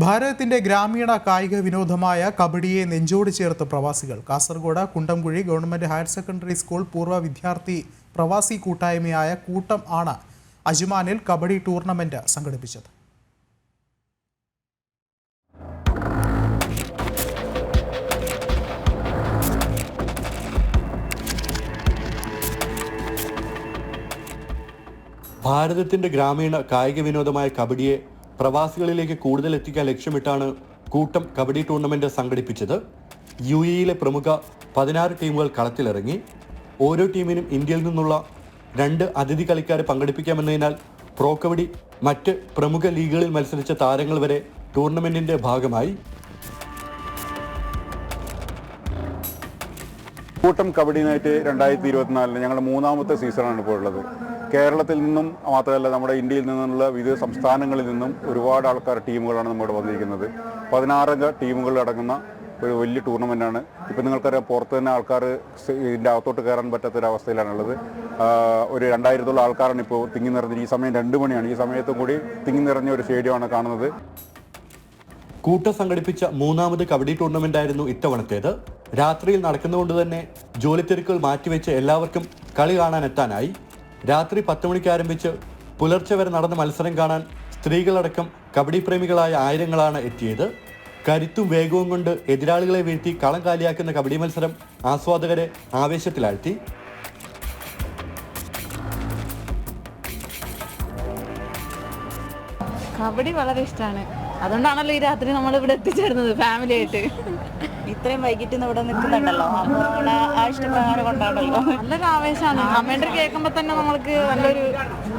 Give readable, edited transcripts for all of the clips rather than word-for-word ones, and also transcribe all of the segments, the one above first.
ഭാരതത്തിന്റെ ഗ്രാമീണ കായിക വിനോദമായ കബഡിയെ നെഞ്ചോട് ചേർത്ത് പ്രവാസികൾ. Kasaragod Kundamkuzhi government higher secondary school പൂർവ്വ വിദ്യാർത്ഥി പ്രവാസി കൂട്ടായ്മയായ കൂട്ടം ആണ് അജ്മാനിൽ കബഡി ടൂർണമെന്റ് സംഘടിപ്പിച്ചത്. ഭാരതത്തിന്റെ ഗ്രാമീണ കായിക വിനോദമായ കബഡിയെ പ്രവാസികളിലേക്ക് കൂടുതൽ എത്തിക്കാൻ ലക്ഷ്യമിട്ടാണ് കൂട്ടം കബഡി ടൂർണമെന്റ് സംഘടിപ്പിച്ചത്. UAE പ്രമുഖ 16 ടീമുകൾ കളത്തിലിറങ്ങി. ഓരോ ടീമിനും ഇന്ത്യയിൽ നിന്നുള്ള 2 അതിഥി കളിക്കാരെ പങ്കെടുപ്പിക്കാമെന്നതിനാൽ പ്രോ കബഡി മറ്റ് പ്രമുഖ ലീഗുകളിൽ മത്സരിച്ച താരങ്ങൾ വരെ ടൂർണമെന്റിന്റെ ഭാഗമായി. കൂട്ടം കബഡി നൈറ്റ് 2024 ഞങ്ങളുടെ 3ാമത്തെ സീസണാണ് ഇപ്പോൾ ഉള്ളത്. കേരളത്തിൽ നിന്നും മാത്രമല്ല നമ്മുടെ ഇന്ത്യയിൽ നിന്നുള്ള വിവിധ സംസ്ഥാനങ്ങളിൽ നിന്നും ഒരുപാട് ആൾക്കാർ ടീമുകളാണ് നമ്മുടെ വന്നിരിക്കുന്നത്. 16 അംഗ ടീമുകൾ അടങ്ങുന്ന ഒരു വലിയ ടൂർണമെൻറ്റാണ്. ഇപ്പം നിങ്ങൾക്കറിയാം, പുറത്ത് തന്നെ ആൾക്കാർ ഇതിൻ്റെ അകത്തോട്ട് കയറാൻ പറ്റാത്തൊരവസ്ഥയിലാണുള്ളത്. ഒരു 2000-ഓളം ആൾക്കാരാണ് ഇപ്പോൾ തിങ്ങി നിറഞ്ഞത്. ഈ സമയം 2 മണിയാണ്. ഈ സമയത്തും കൂടി തിങ്ങി നിറഞ്ഞ ഒരു സ്റ്റേഡിയമാണ് കാണുന്നത്. കൂട്ടം സംഘടിപ്പിച്ച 3ാമത് കബഡി ടൂർണമെന്റ് ആയിരുന്നു ഇത്തവണത്തേത്. രാത്രിയിൽ നടക്കുന്നതുകൊണ്ട് തന്നെ ജോലിത്തിരക്കുകൾ മാറ്റിവെച്ച് എല്ലാവർക്കും കളി കാണാൻ എത്താനായി. രാത്രി 10 മണിക്ക് ആരംഭിച്ച് പുലർച്ചെ വരെ നടന്ന മത്സരം കാണാൻ സ്ത്രീകളടക്കം കബഡി പ്രേമികളായ ആയിരങ്ങളാണ് എത്തിയത്. കരുത്തും വേഗവും കൊണ്ട് എതിരാളികളെ വീഴ്ത്തി കളം കാലിയാക്കുന്ന കബഡി മത്സരം ആസ്വാദകരെ ആവേശത്തിലാഴ്ത്തി. കബഡി വളരെ ഇഷ്ടമാണ്. അതുകൊണ്ടാണല്ലോ ഈ രാത്രി നമ്മൾ ഇവിടെ എത്തിച്ചേർന്നത് ഫാമിലി ആയിട്ട്. ഇത്രയും വൈകിട്ട് ഇവിടെ നിൽക്കുന്നുണ്ടല്ലോ, അപ്പോൾ ആ ഇഷ്ടപ്രകാരം കൊണ്ടാണല്ലോ. നല്ലൊരു ആവേശമാണ്. കമന്ററി കേൾക്കുമ്പോൾ തന്നെ നമ്മൾക്ക് നല്ലൊരു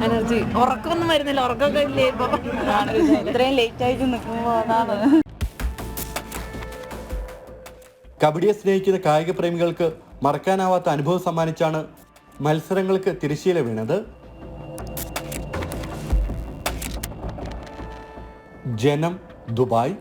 എനർജി. ഉറക്കമൊന്നും വരുന്നില്ല, ഉറക്കമൊക്കെ ഇല്ലേ ഇപ്പൊ. ഇത്രയും ലേറ്റ് ആയിട്ട് നിൽക്കുമ്പോൾ അതാണ്. കബഡിയെ സ്നേഹിക്കുന്ന കായിക പ്രേമികൾക്ക് മറക്കാനാവാത്ത അനുഭവം സമ്മാനിച്ചാണ് മത്സരങ്ങൾക്ക് തിരശ്ശീല വീണത്. ജനം, ദുബായ്.